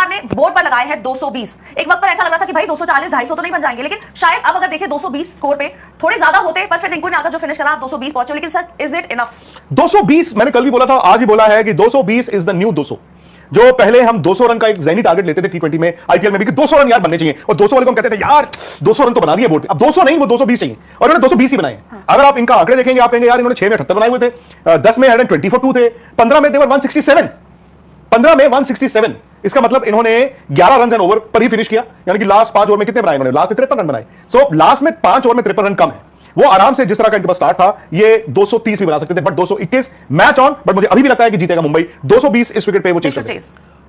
सरकार ने बोर्ड पर लगाए हैं 220। एक वक्त पर ऐसा लग रहा था कि भाई 240 250 तो नहीं बन जाएंगे, लेकिन शायद अब अगर देखें 220 स्कोर पे थोड़े ज्यादा होते, पर फिर रिंकू ने आकर जो फिनिश करा 220 पहुंचे। लेकिन सर इज इट इनफ? 220 मैंने कल भी बोला था, आज भी बोला है कि 220 इज द न्यू 200। जो पहले हम 200 रन का एक ज़हनी टारगेट लेते थे टी20 में, आईपीएल में भी कि 200 रन यार बनने चाहिए, और 200 वाले को हम कहते थे यार 200 रन तो बना दिए बोर्ड पे। अब 200 नहीं, वो 220 चाहिए, और उन्होंने 220 ही बनाए हैं। हाँ। अगर आप इनका आंकड़े देखेंगे, आप कहेंगे यार इन्होंने 6 में 78 बनाए हुए थे, 10 में 120 for 2 थे, 15 में देवर 167, 15 में 167। इसका मतलब इन्होंने 11 रन एंड ओवर पर ही फिनिश किया, यानी कि लास्ट 5 ओवर में कितने बनाए इन्होंने? लास्ट में 53 रन बनाए। सो लास्ट में 5 ओवर में 53 रन कम है। वो आराम से जिस तरह का इनके पास स्टार्ट था, ये 230 भी बना सकते थे, बट 221 मैच ऑन। बट मुझे अभी भी लगता है कि जीतेगा मुंबई। 220 इस विकेट पे वो चेस करेगा।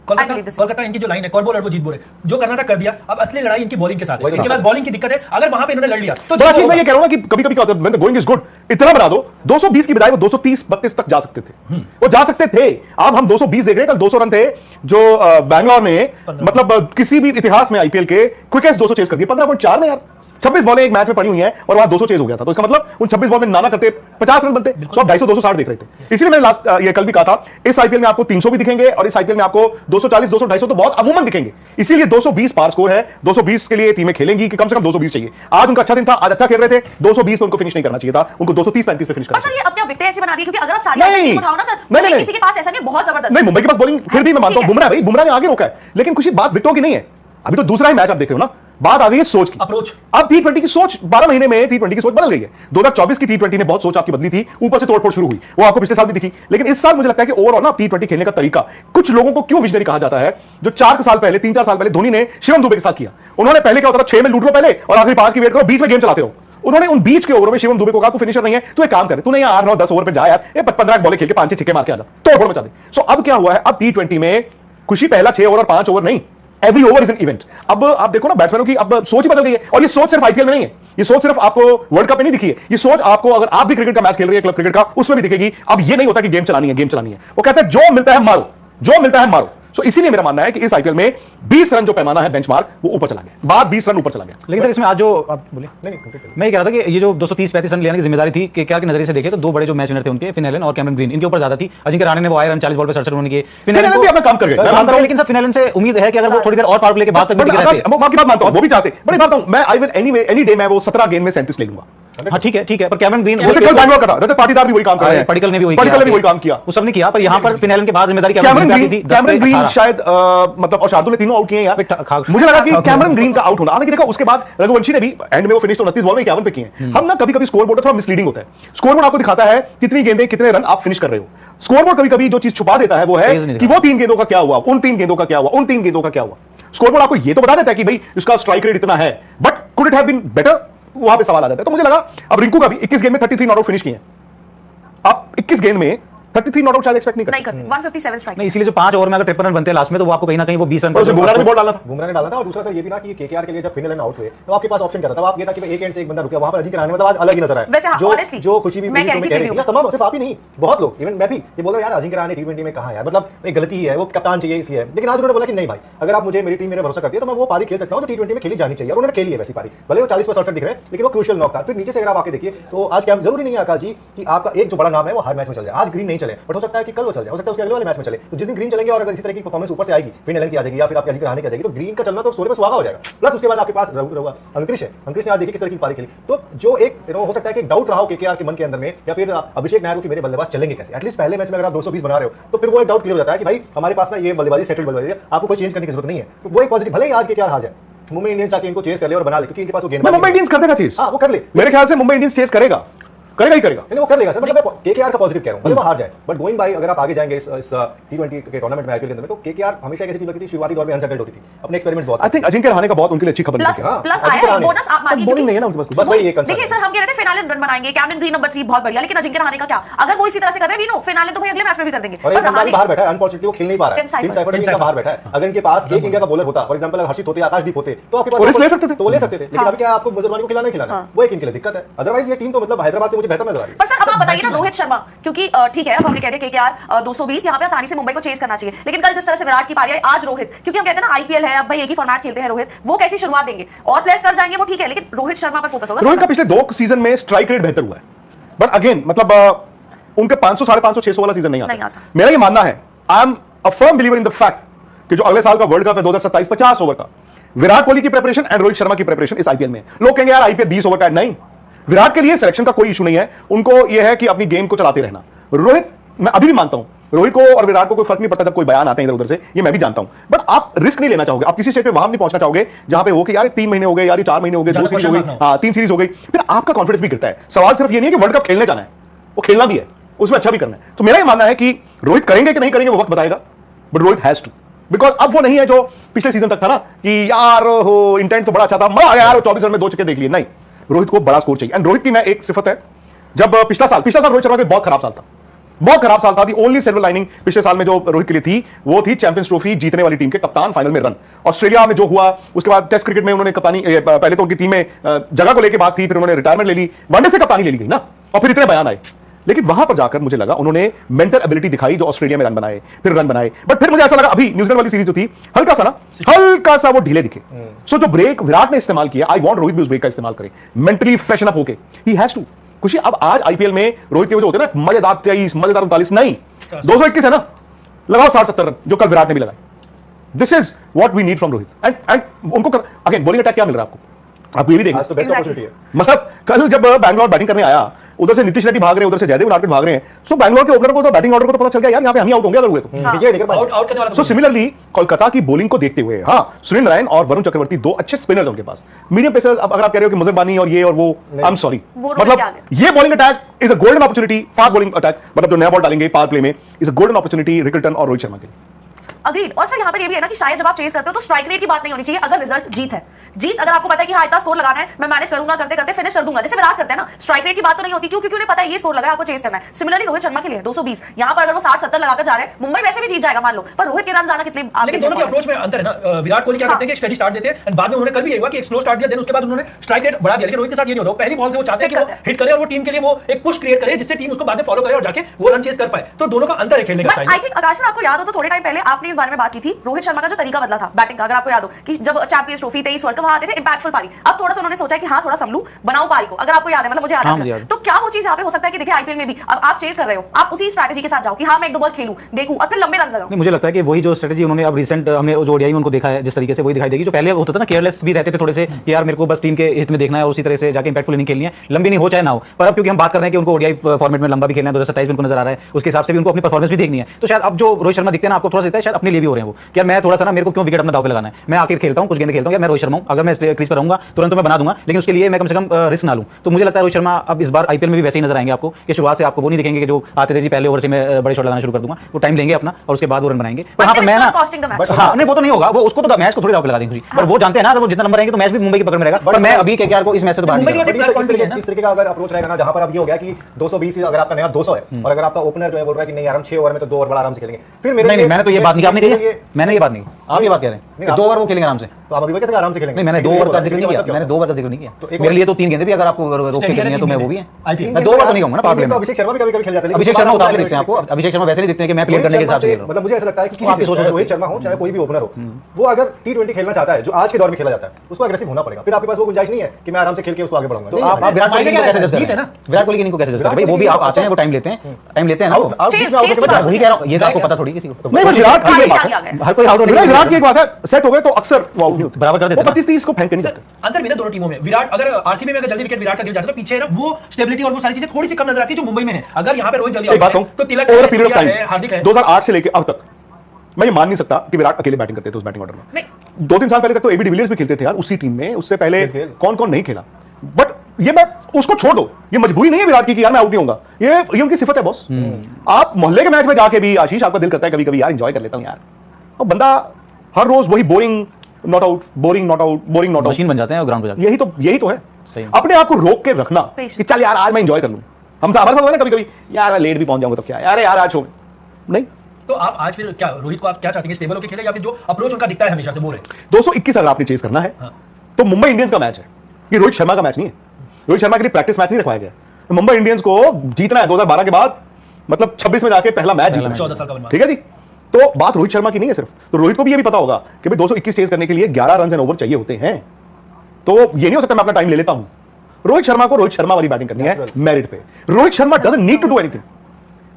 कोलकाता इनकी जो लाइन है, कॉर्बोल और वो जीत बोले, जो करना था कर दिया। अब असली लड़ाई इनकी बॉलिंग के साथ है। इनके पास बॉलिंग की दिक्कत है, अगर वहां पे इन्होंने लड़ लिया तो मैं ये कह रहा हूं कि कभी-कभी क्या होता है, when the going is good, इतना बना दो 220 की बजाय वो 230-32 तक जा सकते थे। वो जा सकते थे। अब हम 220 देख रहे हैं, कल 200 रन थे जो बैंगलोर ने मतलब किसी भी इतिहास में आईपीएल के क्विकेस्ट 200 चेस कर दिए 15.4 में यार। 26 बॉलें एक मैच में पड़ी हुई हैं और वहां 200 चेज हो गया था। तो इसका मतलब उन 26 बॉल में नाना करते 50 रन बनते, तो आप 250 260 देख रहे थे। इसलिए मैंने लास्ट ये कल भी कहा था, इस आईपीएल में आपको 300 भी दिखेंगे और इस आईपीएल में आपको 240 200 250 तो बहुत अमूमन दिखेंगे। इसीलिए 220 पार स्कोर है। 220 के लिए टीमें खेलेंगी कि कम से कम 220 चाहिए। आज उनका अच्छा दिन था, आज अच्छा खेल रहे थे। 220 पे उनको फिनिश नहीं करना चाहिए था, उनको 230-35 पे फिनिश करना चाहिए। अब क्या विकेट ऐसे बना दी, क्योंकि अगर आप सारी उठाओ ना सर, नहीं किसी के पास ऐसा नहीं, बहुत जबरदस्त नहीं। मुंबई के पास बॉलिंग फिर भी मैं मानता हूं, बुमराह भाई, बुमराह ने आगे रोका है, लेकिन कुछ बात विकेटों की नहीं है। अभी तो दूसरा ही मैच आप देख रहे हो ना, बात आ गई है सोच की, अप्रोच। अब टी20 की सोच 12 महीने में टी20 की सोच बदल गई है। 2024 की टी20 ने बहुत सोच आपकी बदली थी, ऊपर से तोड़फोड़ शुरू हुई, वो आपको पिछले साल भी दिखी। लेकिन इस साल मुझे लगता है कि ओवरऑल ना टी20 खेलने का तरीका, कुछ लोगों को क्यों विजनरी कहा जाता है, जो 4 साल पहले 3-4 साल पहले धोनी ने शिवम दुबे के साथ किया। उन्होंने पहले क्या होता था, 6 में लूट लो पहले और आखिरी 5 की वेट करो, बीच में गेम चलाते रहो। उन्होंने उन बीच के ओवरों में शिवम दुबे को कहा तू फिनिशर नहीं है, तू एक काम कर, तू नहीं 8 9 10 ओवर पे जा यार, 15 बॉलें खेल के 5-6 छक्के मार के आ जा, तोड़फोड़ मचा दे। सो अब क्या हुआ है, अब टी20 में खुशी पहला 6 ओवर और 5 ओवर नहीं, every over is an event. अब आप देखो ना बैट्समैनों की अब सोच ही बदल गई है। और ये सोच सिर्फ आईपीएल में नहीं है, ये सोच सिर्फ आपको वर्ल्ड कप में नहीं दिखी है, ये सोच आपको अगर आप भी क्रिकेट का मैच खेल रही है, क्लब क्रिकेट का, उसमें भी दिखेगी। अब ये नहीं होता कि गेम चलानी है, गेम चलानी है। वो कहता है जो मिलता है मारो, जो मिलता है मारो। तो इसीलिए मेरा मानना है कि इस आईपीएल में 20 रन जो पैमाना है बेंचमार्क, वो ऊपर चला गया, बात 20 रन ऊपर चला गया। लेकिन सर इसमें आज जो आप बोले, मैं ये कह रहा था कि ये जो 230-35 रन लेने की जिम्मेदारी थी केकेआर के नजरिए से देखे तो दो बड़े जो मैच विनर थे उनके, फिन एलन और कैमरन ग्रीन, इनके ऊपर ज्यादा थी। अजिंक्य रहाणे ने वो आए रन 40 बॉल पे 67 रन किए, फिन एलन भी अपना काम कर गए। लेकिन सर फिन एलन से उम्मीद है कि अगर वो थोड़ी देर और पावर प्ले के बाद तक भी रहते, बाकी बात मानता हूं, वो भी चाहते, बड़ी बात हूं मैं, I will anyway any day मैं वो 17 गेंद में 37 ले लूंगा। हाँ ठीक है, पर कैमरन ग्रीन जैसे कल बैंगलोर का था, रजत पाटीदार भी वही काम कर रहे हैं, पडिक्कल ने भी वही काम किया, वो सबने किया। पर यहाँ पर फिन एलन के बाद जिम्मेदारी कैमरन ग्रीन शायद मतलब और शार्दुल ने तीनों आउट किए यार। मुझे लगा कि कैमरन ग्रीन का आउट होना, हालांकि देखा उसके बाद रघुवंशी ने भी एंड में वो फिनिश तो 29 बॉल में 51 पे किए हैं। हम ना कभी-कभी स्कोर बोर्ड थोड़ा मिसलीडिंग होता है। स्कोर बोर्ड आपको दिखाता है कितनी गेंदें कितने रन आप फिनिश कर रहे हो। स्कोर बोर्ड कभी-कभी जो चीज छुपा देता है वो है कि वो 3 गेंदों का क्या हुआ, उन 3 गेंदों का क्या हुआ, उन 3 गेंदों का क्या हुआ। स्कोर बोर्ड आपको ये तो बता देता है कि भाई इसका स्ट्राइक रेट इतना है, but could it have been better, वहां पे सवाल आ जाता है। तो मुझे लगा अब रिंकू का भी 21 गेंद में 33 नॉट आउट फिनिश किए। आप 21 गेंद में 33 नॉट आउट शायद एक्सपेक्ट नहीं करते। 157 स्ट्राइक नहीं, इसलिए जो 5 ओवर में अगर 53 रन बनते हैं लास्ट में, तो वो आपको कहीं ना कहीं वो 20 रन बुमराह ने बॉल डाला था, बुमराह ने डाला था। और दूसरा सर ये भी ना कि केकेआर के लिए जब फिन एलन आउट हुए तो आपके पास ऑप्शन क्या था, आप ये था कि एक एंड से एक बंदा रुका, वहां पर अजिंक्य रहाणे मतलब आज अलग ही नजर आया। जो खुशी भी कह रही थी, तमाम सिर्फ आप ही नहीं, बहुत लोग, इवन मैं भी ये बोल रहा यार अजिंक्य रहाणे टी20 में कहां यार, मतलब एक गलती ही है, वो कप्तान चाहिए इसलिए। लेकिन आज उन्होंने बोला कि नहीं भाई, अगर आप मुझे मेरी टीम मेरे भरोसा करती है तो मैं वो पारी खेल सकता हूं जो टी20 में खेली जानी चाहिए। और उन्होंने खेली है वैसी पारी, भले वो 40 पर 67 दिख रहे हैं, लेकिन वो क्रूशियल नॉक था। फिर नीचे से अगर आप आके देखिए तो आज क्या जरूरी नहीं है आकाश जी कि आपका एक जो बड़ा नाम है वो हर मैच में चल जाए। आज ग्रीन नहीं चले, बट हो सकता है कि कल वो चल जाए, हो सकता है उसके अगले वाले मैच में चले। तो जिस दिन ग्रीन चलेंगे और अगर इसी तरह की परफॉर्मेंस ऊपर से आएगी, फिन एलन की आ जाएगी या फिर आपके अजिंक्य रहाणे की आ जाएगी, तो ग्रीन का चलना तो सोरे पे सुहागा हो जाएगा। प्लस उसके बाद आपके पास अंकुरिश है, अंकुरिश ने आज देखिए किस तरह की पारी खेली। तो जो एक हो सकता है कि डाउट रहा हो केकेआर के मन के अंदर में, या फिर अभिषेक नायर को कि मेरे बल्लेबाज चलेंगे कैसे। एटलीस्ट पहले मैच में अगर आप 220 बना रहे हो तो फिर वो एक डाउट क्लियर हो जाता है कि भाई हमारे पास ना ये बल्लेबाजी सेटल्ड बल्लेबाजी है, आपको कोई चेंज करने की जरूरत नहीं है। तो वो एक पॉजिटिव, भले ही आज केकेआर हार जाए, मुंबई इंडियंस जाके इनको चेस कर ले और बना ले, क्योंकि इनके पास वो गेंद, मुंबई इंडियंस कर देगा चीज, हां वो कर ले। मेरे ख्याल से मुंबई इंडियंस चेस करेगा ही करेगा। नहीं वो कर लेगा सर, मतलब केकेआर का पॉजिटिव कह रहा हूं, भले वो हार जाए, बट गोइंग बाय अगर आप आगे जाएंगे इस टी20 के टूर्नामेंट में आईपीएल के अंदर में, तो केकेआर हमेशा एक ऐसी टीम लगती थी शुरुआती दौर में अनसेटल्ड होती थी, अपने एक्सपेरिमेंट्स बहुत। आई थिंक अजिंक्य रहाणे का बहुत उनके लिए अच्छी खबर निकली। प्लस आया बोनस आप मानिए, बॉलिंग नहीं है ना उनके पास, बस वही एक कंसर्न। देखिए सर हम कह रहे थे फिन एलन रन बनाएंगे, कैमरन ग्रीन नंबर 3 बहुत बढ़िया, लेकिन अजिंक्य रहाणे का क्या, अगर वो इसी तरह से कर रहे हैं वी नो फिन एलन तो भाई अगले मैच में भी कर देंगे। और एक बंदा बाहर बैठा है, अनफॉर्चूनेटली वो खेल नहीं पा रहा है, टिम साइफर का बाहर बैठा है। अगर इनके पास एक इंडिया का बॉलर होता, फॉर एग्जांपल हर्षित होते, आकाशदीप होते, तो आपके पास ले सकते थे, तो ले सकते थे। लेकिन अभी क्या आपको मुजरमानी को खिलाना खिलाना, वो एक इनके लिए दिक्कत है। अदरवाइज ये टीम तो मतलब हैदराबाद से मुझे बेहतर नजर आ रही है। पर सर अब आप बताइए ना रोहित शर्मा, क्योंकि ठीक है अब हमने कह दिया केकेआर 220 यहां पे आसानी से मुंबई को चेस करना चाहिए, लेकिन कल जिस तरह से विराट की पारी आई, आज रोहित, क्योंकि हम कहते हैं ना आईपीएल है, अब भाई एक ही फॉर्मेट खेलते हैं रोहित, वो कैसी शुरुआत देंगे और प्लेयर्स कर जाएंगे वो ठीक है, लेकिन रोहित शर्मा पर फोकस होगा। रोहित का पिछले 2 सीजन में स्ट्राइक रेट बेहतर हुआ है, बट अगेन मतलब उनके 500 550 600 वाला सीजन नहीं आता। मेरा ये मानना है, I am a firm believer in the fact कि जो अगले साल का वर्ल्ड कप है 2027 50 ओवर का, विराट कोहली की प्रिपरेशन एंड रोहित शर्मा की प्रिपरेशन इस आईपीएल में। लोग कहेंगे यार आईपीएल 20 ओवर का है, नहीं, विराट के लिए सिलेक्शन का कोई इशू नहीं है, उनको यह है कि अपनी गेम को चलाते रहना। रोहित, मैं अभी भी मानता हूं रोहित को और विराट को कोई फर्क नहीं पड़ता जब कोई बयान आते हैं इधर उधर से, ये मैं भी जानता हूं, बट आप रिस्क नहीं लेना चाहोगे, आप किसी स्टेज पे वहां नहीं पहुंचना चाहोगे जहां पे हो कि यार 3 महीने हो गए, यार 4 महीने हो गए, 2 सीरीज हो गई, 3 सीरीज हो गई, फिर आपका कॉन्फिडेंस भी गिरता है। सवाल सिर्फ ये नहीं है कि वर्ल्ड कप खेलने जाना है, वो खेलना भी है, उसमें अच्छा भी करना है। तो मेरा ये मानना है कि रोहित करेंगे कि नहीं करेंगे वो वक्त बताएगा, but Rohit has to, because अब वो नहीं है जो पिछले सीजन तक था ना कि यार हो इंटेंट तो बड़ा अच्छा था, मजा आ गया यार 24 रन में 2 छक्के देख लिए, नहीं, रोहित को बड़ा स्कोर चाहिए। एंड रोहित की मैं एक सिफत है, जब पिछला साल रोहित शर्मा का बहुत खराब साल था, बहुत खराब साल था। दी ओनली सिल्वर लाइनिंग पिछले साल में जो रोहित के लिए थी वो थी चैंपियंस ट्रॉफी जीतने वाली टीम के कप्तान, फाइनल में रन, ऑस्ट्रेलिया में जो हुआ, उसके बाद टेस्ट क्रिकेट में उन्होंने कप्तानी, पहले तो उनकी टीम में जगह को लेकर बात थी, फिर उन्होंने रिटायरमेंट ले ली, वनडे से कप्तानी ले ली गई ना, और फिर इतने बयान आए, लेकिन वहां पर जाकर मुझे लगा उन्होंने मेंटल एबिलिटी दिखाई, जो ऑस्ट्रेलिया में रन बनाए, फिर रन बनाए, बट फिर मुझे ऐसा लगा अभी न्यूजीलैंड वाली सीरीज जो थी हल्का सा वो ढीले दिखे। सो जो ब्रेक विराट ने इस्तेमाल किया, आई वांट रोहित भी उस ब्रेक का इस्तेमाल करे, मेंटली फ्रेशन अप होके, ही हैज टू। खुशी अब आज आईपीएल में रोहित के जो होते हैं ना मजेदार 23, मजेदार 39, नहीं 221 है ना, लगाओ 60-70 रन जो कल विराट ने भी लगाए। This is what we need from Rohit. And उनको अगेन बॉलिंग अटैक क्या मिल रहा है आपको, आप ये भी देखिए, आज तो बेस्ट अपॉर्चुनिटी है। मतलब कल जब बैंगलोर बैटिंग करने आया, उधर से नीतीश रेड्डी भाग रहे हैं, उधर से जयदेव उनादकट भाग रहे हैं, सो बैंगलोर के ओपनर को तो बैटिंग ऑर्डर को तो पता चल गया यार यहाँ पे हम ही आउट होंगे अगर हुए तो। आउट करने वाला सो सिमिलरली कोलकाता की बॉलिंग को देखते हुए, हाँ, सुनील नारायण और वरुण चक्रवर्ती 2 अच्छे स्पिनर्स उनके पास, मीडियम पेसर्स। अब अगर आप कह रहे हो कि मुजरबानी और ये और वो, आई एम सॉरी, मतलब ये bowling attack is a golden opportunity, fast bowling attack, मतलब जो नया बॉल डालेंगे पावर प्ले में, is a golden opportunity Rickelton और रोहित शर्मा के लिए। अग्रीड। और सर यहाँ पे ये भी है ना कि शायद जब आप चेस करते हो तो स्ट्राइक रेट की बात नहीं होनी चाहिए, अगर रिजल्ट जीत है, जीत अगर आपको पता है कि हाँ इतना स्कोर लगाना है, मैं मैनेज करूंगा, करते करते फिनिश कर दूंगा, जैसे विराट करते हैं ना, स्ट्राइक रेट की बात तो नहीं होती, क्योंकि उन्हें पता है ये स्कोर लगा है, आपको चेस करना है। सिमिलरली रोहित शर्मा के लिए 220, यहाँ पर अगर वो 60-70 लगाकर जा रहे हैं, मुंबई वैसे भी जीत जाएगा मान लो, पर रोहित के रन आना कितने, लेकिन दोनों के अप्रोच में अंतर है ना। विराट कोहली क्या करते हैं कि स्टडी स्टार्ट देते हैं, एंड बाद में उन्होंने कल भी ये हुआ कि एक स्लो स्टार्ट दिया, देन उसके बाद उन्होंने स्ट्राइक रेट बढ़ा दिया। लेकिन रोहित के साथ ये नहीं होता, पहली बॉल से वो चाहते हैं कि वो हिट करे और वो टीम के लिए वो एक पुश क्रिएट करे जिससे टीम उसको बाद में फॉलो करे और जाके वो रन चेस कर पाए। तो दोनों का अंतर है खेलने का स्टाइल। आई थिंक आकाश आपको याद हो तो थोड़े टाइम पहले आपने इस बारे में बात की थी, रोहित शर्मा का जो तरीका बदला था बैटिंग का, अगर आपको याद हो कि जब चैंपियंस ट्रॉफी 23 वर्ल्ड कप वहां आते थे इंपैक्टफुल पारी, अब थोड़ा सा उन्होंने सोचा कि हाँ थोड़ा संभलू, बनाओ पारी को, अगर आपको याद है, मतलब मुझे याद है। तो क्या वो चीज यहाँ पे हो सकता है कि देखिए आईपीएल में भी अब आप चेस कर रहे हो, आप उसी स्ट्रैटेजी के साथ जाओ कि हाँ मैं 1-2 बॉल खेलूं, देखूं और फिर लंबे रन लगाऊं। मुझे लगता है कि वही जो स्ट्रेटजी उन्होंने अब रिसेंट हमने जो ओडीआई में उनको देखा है जिस तरीके से, वही दिखाई देगी। जो पहले होता था ना, केयरलेस भी रहते थे थोड़े से कि यार मेरे को बस टीम के हित में देखना है, उसी तरह से जाके इंपैक्टफुल इनिंग खेलनी है, लंबी नहीं हो चाहे ना हो। पर अब क्योंकि हम बात कर रहे हैं कि उनको ओडीआई फॉर्मेट में लंबा भी खेलना है, 2027 में उनको नजर आ रहा है, उसके हिसाब से भी उनको अपनी परफॉर्मेंस भी देखनी है। तो शायद अब जो रोहित शर्मा दिखते हैं ना, आपको थोड़ा सा शायद अपने लिए भी हो रहे हैं वो कि यार मैं थोड़ा सा ना, मेरे को क्यों विकेट अपना दाव पे लगाना है, मैं आखिर खेलता हूं, कुछ गेंद खेलता हूं, मैं रोहित शर्मा हूं, अगर मैं क्रीज पर रहूंगा तुरंत तो मैं बना दूंगा, लेकिन उसके लिए मैं कम से कम रिस्क ना लूं। तो मुझे लगता है रोहित शर्मा अब इस बार आईपीएल में भी वैसे ही नजर आएंगे आपको कि शुरुआत से आपको वो नहीं दिखेंगे कि जो आते थे जी पहले ओवर से मैं बड़े शॉट लगाना शुरू कर दूंगा, वो टाइम लेंगे अपना और उसके बाद वो रन बनाएंगे। पर हाँ, पर मैं ना, हाँ नहीं वो तो नहीं होगा, वो उसको तो मैच को थोड़ी दाव पे लगा देंगे, पर वो जानते हैं ना वो जितना नंबर आएंगे तो मैच भी मुंबई की पकड़ में रहेगा। पर मैं अभी केकेआर को इस मैच से तो बाहर नहीं इस तरीके का अगर अप्रोच रहेगा ना, जहां पर अब ये हो गया कि 220 अगर आपका नया 200 है और अगर आपका ओपनर जो है बोल रहा है कि नहीं यार हम 6 ओवर में तो 2 ओवर बड़ा आराम से खेलेंगे, फिर मेरे नहीं मैंने तो ये बात नहीं, आपने कही, मैंने ये बात नहीं, आप ये बात कह रहे हैं 2 ओवर वो खेलेंगे आराम से, तो आप अभी कैसे आराम से खेलेंगे? नहीं मैंने 2 ओवर का जिक्र नहीं किया, मैंने 2 ओवर का जिक्र नहीं किया। मेरे लिए तो 3 गेंदें भी अगर आपको रोक के खेलनी है तो मैं वो भी है, मैं 2 ओवर तो नहीं कहूंगा ना पावर प्ले में। अभिषेक शर्मा भी कभी-कभी खेल जाता है, अभिषेक शर्मा उतार के देखते हैं आपको, अभिषेक शर्मा वैसे नहीं दिखते हैं कि मैं प्ले करने के हिसाब से, मतलब मुझे ऐसा लगता है कि किसी से रोहित शर्मा हो चाहे कोई भी ओपनर हो, वो अगर T20 खेलना चाहता है जो आज के दौर में खेला जाता है, उसको अग्रेसिव होना पड़ेगा। फिर आपके पास वो गुंजाइश नहीं है कि मैं आराम से खेल के उसको आगे बढ़ाऊंगा। तो आप विराट कोहली को कैसे जज करते हैं? विराट कोहली की को कैसे जज करते हैं भाई? वो भी आप आते हैं, वो टाइम लेते हैं ना, वही कह रहा हूं, ये तो आपको पता थोड़ी किसी को। नहीं विराट की ये बात है, हर कोई आउट हो, विराट की एक बात है, सेट हो गए तो अक्सर वो आउट नहीं होते, बराबर कर देते हैं, 25-30 को फेंक नहीं जाते। अंदर भी ना दोनों टीमों में, विराट अगर आरसीबी में अगर जल्दी विकेट विराट का गिर जाता है तो पीछे है ना वो स्टेबिलिटी और वो सारी चीजें थोड़ी सी कम नजर आती है जो मुंबई में है। अगर यहाँ पे रोहित जल्दी बात तो तिलक ओवर पीरियड ऑफ टाइम हार्दिक है 2008 से लेके अब तक मैं ये मान नहीं सकता कि विराट अकेले बैटिंग करते थे उस बैटिंग ऑर्डर में। 2-3 साल पहले तक तो एबी डिविलियर्स भी खेलते थे यार उसी टीम में, उससे पहले कौन-कौन नहीं खेला। बट ये मैं उसको छोड़ दो, ये मजबूरी नहीं है विराट की कि यार मैं आउट नहीं होऊंगा, ये उनकी सिफत है बॉस। आप मोहल्ले के मैच में जाके भी आशीष आपका दिल करता है कभी-कभी यार एंजॉय कर लेता हूं यार, और बंदा हर रोज वही boring not out, boring not out, boring not out machine बन जाते हैं ग्राउंड पे जाके। यही तो है अपने आप को रोक के रखना कि चल यार आज मैं एंजॉय कर लूं। हम हमारे साथ होता है ना कभी-कभी यार मैं लेट भी पहुंच जाऊंगा तो क्या यार आज हो नहीं। तो आप आज फिर क्या रोहित को आप क्या चाहते हैं, स्टेबल होकर खेले या फिर जो अप्रोच उनका दिखता है हमेशा से वो रहे? 221 अगर आपने चेस करना है तो मुंबई इंडियंस का मैच है, ये रोहित शर्मा का मैच नहीं है। रोहित शर्मा के लिए प्रैक्टिस मैच नहीं रखवाया गया, तो मुंबई इंडियंस को जीतना है 2012 के बाद, मतलब 26 में जाके पहला मैच जीतना है, 14 साल का, ठीक है जी। तो बात रोहित शर्मा की नहीं है सिर्फ, तो रोहित को भी ये भी पता होगा कि भाई 221 चेस करने के लिए 11 रन एंड ओवर चाहिए होते हैं, तो ये नहीं हो सकता मैं अपना टाइम ले लेता हूं। रोहित शर्मा को रोहित शर्मा वाली बैटिंग करनी है मेरिट पे। Rohit Sharma doesn't need to do anything,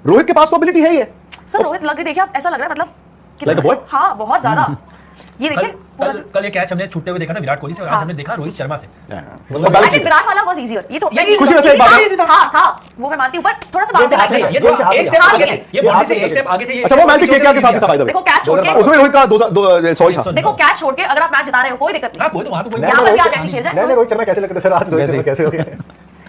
Rohit के पास तो एबिलिटी है ही है। सर रोहित लग देखिए आप ऐसा लग रहा है मतलब Like a boy? हाँ बहुत ज्यादा। ये देखिए कल ये कैच हमने छूटते हुए देखा था विराट कोहली से और आज हमने देखा रोहित शर्मा से। आई थिंक विराट वाला वाज इजियर। ये तो खुशी वैसे एक बात है। हाँ वो मैं मानती हूँ, पर थोड़ा सा बात है। ये तो एक स्टेप आगे थे, ये बॉडी से एक स्टेप आगे थे। अच्छा वो मैच भी केकेआर के साथ था भाई। देखो कैच छोड़ के, उसमें रोहित का 2 सॉरी था। देखो कैच छोड़ के अगर आप मैच जिता रहे हो कोई दिक्कत नहीं। हां वो तो वहां पे कोई यहाँ पर क्या कैसे खेल जाए। नहीं रोहित शर्मा कैसे लगते थे सर, आज रोहित शर्मा कैसे हो गए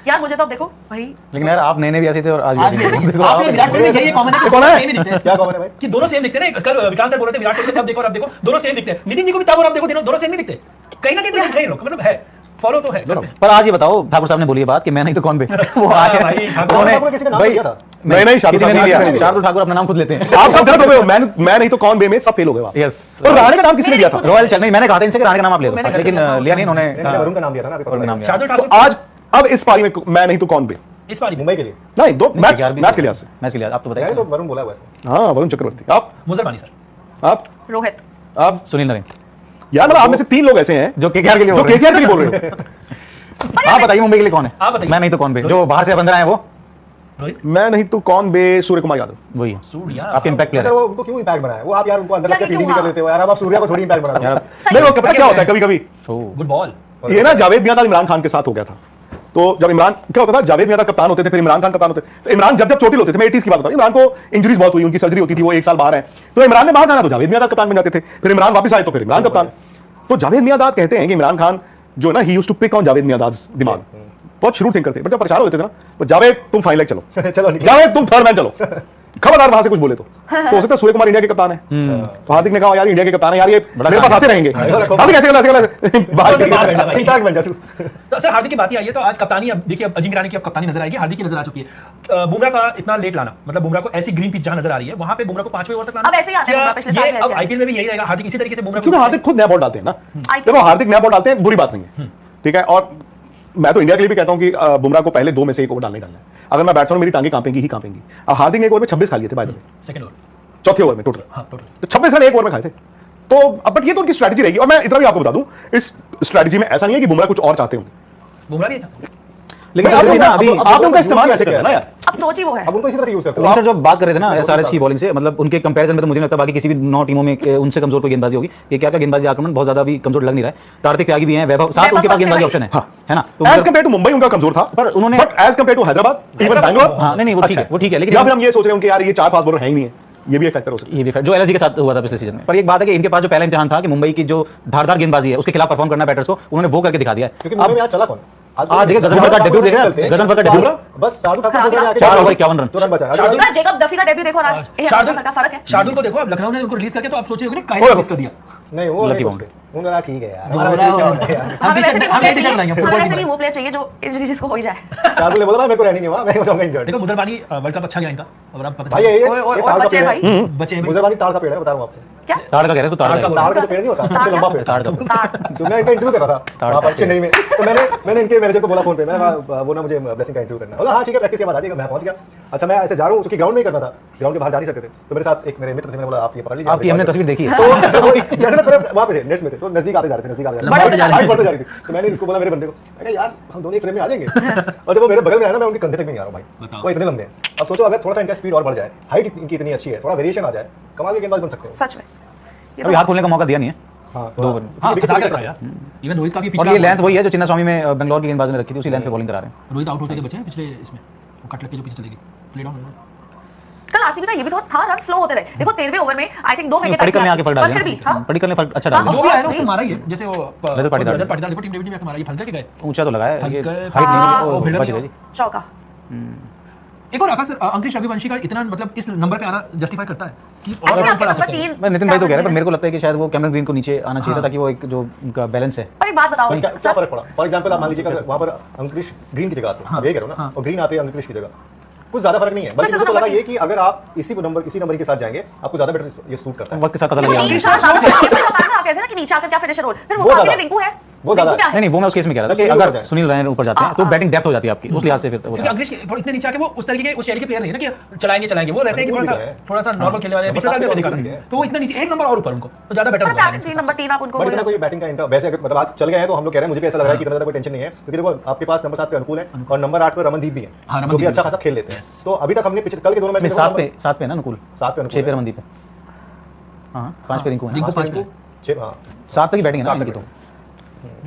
यार मुझे तो अब देखो भाई, लेकिन यार आप नए भी ऐसे थे और आज भी ऐसे देखो आप विराट कोहली से ये कॉमन है, कौन है? सेम ही दिखते हैं। क्या कॉमन है भाई? कि दोनों सेम दिखते हैं ना। कल विकास सर बोल रहे थे विराट कोहली तब देखो और अब देखो दोनों सेम दिखते हैं। नितिन जी को भी तब और अब देखो दोनों सेम ही दिखते हैं। कहीं ना कहीं तो कहीं लोग मतलब है फॉलो तो है। पर आज ये बताओ, ठाकुर साहब ने बोली ये बात कि मैं नहीं तो कौन बे वो आ हाँ, भाई, ठाकुर उन्होंने- आपने किसी का नाम भाई, लिया था? नहीं शार्दुल किसी ने नहीं साहब लिया। ने शार्दुल ठाकुर अपना नाम खुद लेते हैं। आप सब गलत हो गए हो। मैं नहीं तो कौन बे में सब फेल हो गए वहां। यस और राणे का नाम किसने दिया था? रॉयल चल नहीं, मैंने कहा था इनसे कि राणे का नाम आप ले लो, लेकिन लिया नहीं इन्होंने। मैंने वरुण का नाम लिया था ना अभी वरुण का नाम लिया। शार्दुल तो ठाकुर आज अब इस पारी में मैं नहीं तो कौन बे, इस बार मुंबई के लिए नहीं दो मैच के लिहाज से। मैच के लिए आप तो मैंने बताइए। तो वरुण बोला हुआ है। हाँ वरुण चक्रवर्ती। आप मुजरबानी सर। रोहित आप सुनील नरेन यार मतलब आप में से 3 लोग ऐसे हैं जो केकेआर के लिए जो बोल रहे हैं। केकेआर के लिए बोल रहे हो। आप बताइए मुंबई के लिए कौन है? आप बताइए। मैं नहीं तो कौन बे, जो बाहर से बंदर आए वो रोहित मैं नहीं तो कौन बे सूर्य कुमार यादव। वही है सूर्या आपके इम्पैक्ट प्लेयर अच्छा है। वो उनको क्यों इंपैक्ट बनाया? वो आप यार उनको अंदर यार, रख के ये फील्डिंग भी क्यों कर लेते हो यार। अब आप सूर्या को थोड़ी इंपैक्ट बना रहे हो। यार नहीं वो पता क्या होता है कभी कभी गुड बॉल। ये ना जावेद मियां इमरान खान के साथ हो गया था। तो जब इमरान क्या होता था, जावेद मियां कप्तान होते थे, फिर इमरान खान कप्तान होते थे। तो इमरान जब चोटिल होते थे, मैं 80s की बात बता रहा हूं, इमरान को इंजरीज बहुत हुई, उनकी सर्जरी होती थी, वो 1 साल बाहर है। तो इमरान ने बाहर जाना तो जावेद मियां कप्तान बन जाते थे, फिर इमरान वापस आए तो फिर इमरान कप्तान। तो जावेद मियां कहते हैं कि इमरान खान जो ना ही used to pick on Javed मियां दिमाग, बहुत शुरू थिंकर थे, बट जब परेशान होते थे ना तो जावेद तुम फाइनल चलो, चलो निकल। जावेद तुम थर्ड मैन चलो, खबरदार वहां से कुछ बोले तो हो सकता है सूर्य कुमार इंडिया के कप्तान है। तो हार्दिक ने कहा यार इंडिया के कप्तान है यार, ये मेरे पास आते रहेंगे। हार्दिक ऐसे इंपैक्ट बन जा तू। तो सर हार्दिक की बात ही आई है तो आज कप्तानी, अब देखिए अब अजिंक्य रहाणे की अब कप्तानी नजर आएगी, हार्दिक की नजर आ चुकी है। बुमराह का इतना लेट लाना, मतलब बुमराह को ऐसी ग्रीन पिच जहां नजर आ रही है वहां पे बुमराह को 5वें ओवर तक लाना, अब ऐसे ही आता है बुमराह, पिछले साल भी ऐसे अब आया। आईपीएल में भी यही रहेगा। हार्दिक इसी तरीके से बुमराह क्योंकि हार्दिक खुद नया बॉल डालते हैं ना। IPL देखो हार्दिक नया बॉल डालते हैं, बुरी बात नहीं है, ठीक है। और मैं तो इंडिया के लिए भी कहता हूं कि बुमराह को पहले 2 में से 1 ओवर डालना ही डालना है। अगर मैं बैट्समैन मेरी टांगे कांपेंगी ही कांपेंगी। अब हार्दिक ने 1 ओवर में 26 खा लिए थे by the way, second over, चौथे ओवर में टोटल। हाँ टोटल तो 26 रन 1 ओवर में खाए थे। तो अब बट ये तो उनकी स्ट्रैटेजी रहेगी। और मैं इतना भी आपको बता दूं, इस स्ट्रैटेजी में ऐसा नहीं है कि बुमराह कुछ और चाहते होंगे, बुमराह भी था। लेकिन आप फिर भी ना अभी अभी आप उनका इस्तेमाल कैसे करना है यार। अब सोच ही वो है। अब उनको इसी तरह से यूज करते तो हो। सर जो बात कर रहे थे ना एसआरएच की बॉलिंग से, मतलब उनके कंपैरिजन में तो मुझे नहीं लगता बाकी किसी भी 9 टीमों में उनसे कमजोर कोई गेंदबाजी होगी। ये क्या गेंदबाजी आक्रमण बहुत ज्यादा भी कमजोर लग नहीं रहा है। कार्तिक त्यागी भी हैं, वैभव साथ, उनके पास गेंदबाजी ऑप्शन है, है ना। तो एज कंपेयर टू मुंबई उनका कमजोर था, पर उन्होंने- but as compared to Hyderabad even Bangalore, हाँ नहीं वो ठीक है, वो ठीक है, लेकिन या फिर हम ये सोच रहे हैं कि यार ये 4 फास्ट बॉलर है ही नहीं है, ये भी एक फैक्टर हो सकता है। ये भी जो एलएसजी के साथ हुआ था पिछले सीजन में। पर एक बात है कि इनके पास जो पहला इम्तिहान था कि मुंबई की जो धारदार गेंदबाजी है उसके खिलाफ परफॉर्म करना बैटर्स को, उन्होंने वो करके दिखा दिया है। क्योंकि मुंबई में आज चला कौन? आज देखिए गजनफर का डेब्यू देख रहे हैं, गजनफर का डेब्यू बस शार्दुल ठाकुर को आके 4 ओवर 51 रन। तो रन बचा। यार जेकब डफी का डेब्यू देखो आज, ये शार्दुल का फर्क है। शार्दुल को देखो, अब लखनऊ ने उनको रिलीज करके तो आप सोचिए कि काहे रिलीज कर दिया। नहीं वो Lucky नहीं boundary। सोचते। उनका ठीक है यार, हमारा वैसे ही क्या होता है यार। हमें वैसे भी वो हम प्लेयर ऐसे चाहिए, बनाएंगे, हमें फुटबॉल वैसे की भी वो प्लेयर चाहिए जो इंजरीज को हो ही जाए। शार्दुल ने बोला भाई मेरे को रहनी नहीं हुआ, मैं हो जाऊंगा इंजर्ड। देखो मुजरबानी वर्ल्ड कप अच्छा गया इनका, और अब पता भाई चला ये ओए, ओए, ताड़ का बचे पेड़ भाई। है। बचे हैं भाई। मुजरबानी ताड़ का पेड़ है, बता रहा हूं आपको। क्या ताड़ का कह रहे हो, ताड़ का ताड़ का तो पेड़ नहीं होता, सबसे लंबा पेड़। ताड़ का ताड़ तो मैं इनका इंटरव्यू कर रहा था वहां पर चेन्नई में। तो मैंने इनके मैनेजर को बोला फोन पे, मैंने कहा वो ना मुझे ब्लेसिंग का इंटरव्यू करना है। बोला हां ठीक है प्रैक्टिस के बाद आ जाइएगा। मैं पहुंच गया। अच्छा मैं ऐसे जा रहा हूं क्योंकि ग्राउंड में ही करना था, ग्राउंड के बाहर जा नहीं सकते थे। तो मेरे साथ एक मेरे मित्र थे, मैंने बोला आप ये पकड़ लीजिए। आपकी हमने तस्वीर देखी है। तो जैसे ना थोड़े वहां पे थे, नेट्स में थे, तो नजदीक आते जा रहे थे। बढ़ते जा रही थी। तो मैंने इसको बोला मेरे बंदे को, मैं कहा यार हम दोनों एक फ्रेम में आ जाएंगे। और जब वो मेरे बगल में आया ना, मैं उनके कंधे तक भी नहीं आ रहा हूं भाई, वो इतने लंबे हैं। अब सोचो अगर थोड़ा सा इनका स्पीड और बढ़ जाए, हाइट इनकी इतनी अच्छी है, थोड़ा वेरिएशन आ जाए, कमाल के गेंदबाज बन सकते हैं। सच में ये अभी हाथ खोलने का मौका दिया नहीं है। हां दो ओवर में। हाँ फंसा के रखा यार। इवन रोहित का भी और पिछला ये लेंथ वही है जो चिन्नास्वामी में बेंगलोर की गेंदबाज ने रखी थी, उसी लेंथ पे बॉलिंग करा रहे हैं। रोहित आउट होते के बचे हैं पिछले इसमें, वो कट लग के जो पीछे चले गए, प्ले डाउन। कल आरसीबी का ये भी तो था, रन फ्लो होते रहे। देखो 13वें ओवर में आई थिंक 2 विकेट पडिक्कल ने आके फर्क डाल पर फिर भी दिया, हां पडिक्कल ने फर्क अच्छा डाल हाँ, दिया। जो भी आया ना नहीं। उसको मारा ही है, जैसे वो रजत पाटीदार रजत पाटीदार देखो टीम डेब्यू में आके मारा, ये फंस गए कि गए। ऊंचा तो लगा है, ये हाइट हाइट हाँ, नहीं वो है, बिल्डर बच नहीं गए जी। चौका। एक और आकाश सर, अंकुश रविवंशी का इतना मतलब इस नंबर पे आना जस्टिफाई करता है कि और Actually, ऊपर आ आपके सकते हैं। नंबर 3 मैं नितिन भाई तो कह रहे हैं, पर मेरे को लगता है कि शायद वो कैमरन ग्रीन को नीचे आना चाहिए था, ताकि वो एक जो उनका बैलेंस है। पर एक बात बताओ क्या सर, फर्क पड़ा? फॉर एग्जांपल आप मान लीजिए वहां पर अंकुश ग्रीन की जगह आते हैं, अब ये करो ना, और ग्रीन आते हैं अंकुश की जगह, कुछ ज्यादा फर्क नहीं है। बल्कि मुझे तो लगा ये कि अगर आप इसी नंबर के साथ जाएंगे, आपको ज्यादा बेटर ये सूट करता है। वक्त के साथ पता वो लग तीन जाएगा। चार ज्यादा आप कहते हैं ना कि नीचे आकर क्या फिनिशर रोल, फिर वो वो काफी ज्यादा। रिंकू है। वो ज्यादा। रिंकू क्या है? नहीं नहीं, वो मैं उस केस में कह रहा था कि सुनील ऊपर अगर जाए। सुनील रैना ऊपर जाते हैं तो बैटिंग डेप्थ हो जाती है आपकी, उस लिहाज से फिर वो क्योंकि अंकुश इतने नीचे आके वो उस तरीके के उस शैली के प्लेयर नहीं है ना कि चलाएंगे वो रहते हैं कि थोड़ा सा नॉर्मल खेलने वाले हैं। पिछले साल भी हमने देखा था, तो वो इतना नीचे एक नंबर और ऊपर उनको तो ज्यादा बेटर पर होगा। कैप्टन नंबर 3 आप उनको बट बोल इतना रहे कोई बैटिंग का इंटर वैसे अगर मतलब आज चल गए हैं तो हम लोग कह रहे हैं, मुझे भी ऐसा लग रहा है कि इतना ज्यादा कोई टेंशन नहीं है, क्योंकि देखो आपके पास नंबर 7 पे अनुकूल है और नंबर 8 पे रमनदीप भी हाँ, है, रमनदीप जो कि भी अच्छा खासा खेल लेते हैं। तो अभी तक हमने पिछले कल के दोनों मैच में 7 पे है ना अनुकूल, 7 पे 6 पे रमनदीप है। हाँ 5 पे रिंकू है, रिंकू 5 पे 7 पे की बैटिंग है ना इनकी, तो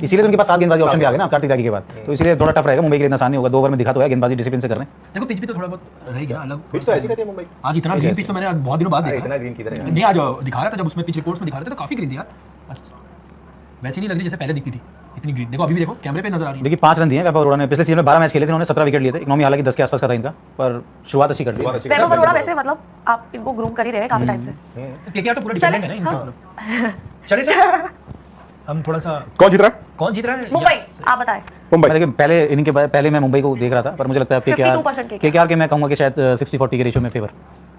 इसीलिए तो उनके पास 7 गेंदबाजी ऑप्शन भी आ गए ना कार्तिक त्यागी के बाद, तो इसीलिए थोड़ा टफ रहेगा मुंबई के लिए, इतना आसान नहीं होगा। 2 ओवर में दिखा तो है गेंदबाजी डिसिप्लिन से कर रहे हैं। देखो पिच भी तो थोड़ा बहुत रहेगी ना अलग। पिच तो ऐसी रहती है मुंबई, आज इतना ग्रीन पिच तो मैंने बहुत दिनों बाद देखा। इतना ग्रीन किधर है? नहीं आज दिखा रहा था, जब उसमें पिच रिपोर्ट्स में दिखा रहे थे तो काफी ग्रीन थी यार, वैसे नहीं लग रही जैसे पहले दिखती थी इतनी ग्रीन। देखो अभी भी देखो कैमरे पे नजर आ रही है। देखिए 5 रन दिए वैभव अरोड़ा ने, पिछले सीजन में 12 मैच खेले थे, उन्होंने 17 विकेट लिए थे, इकोनॉमी हालांकि 10 के आसपास का था इनका, पर शुरुआत अच्छी कर दी। वैभव अरोड़ा वैसे मतलब आप इनको ग्रूम कर ही रहे हैं काफी टाइम से। केकेआर तो पूरा डिपेंडेंट है ना इनके। चले सर हम थोड़ा सा कौन जीत रहा है? कौन जीत रहा है? मुंबई आप बताएं। मुंबई। देखिए पहले इनके पहले मैं मुंबई को देख रहा था, पर मुझे लगता है 52% केकेआर के मैं कहूंगा कि शायद 60-40 के रेशियो में फेवर।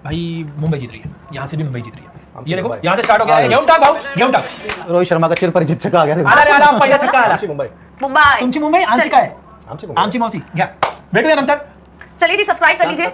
भाई मुंबई जीत रही है, यहाँ से भी मुंबई जीत रही है। ये देखो यहाँ से स्टार्ट हो गया है, गेम टाक भाऊ, गेम टाक। रोहित शर्मा का चिर परिचित छक्का आ गया। अरे अरे पहिला छक्का आला। मुंबई मुंबई तुमची मुंबई आमची काय? आमची मुंबई आमची मौसी घ्या, भेटूया नंतर। चलिए जी सब्सक्राइब कर लीजिए।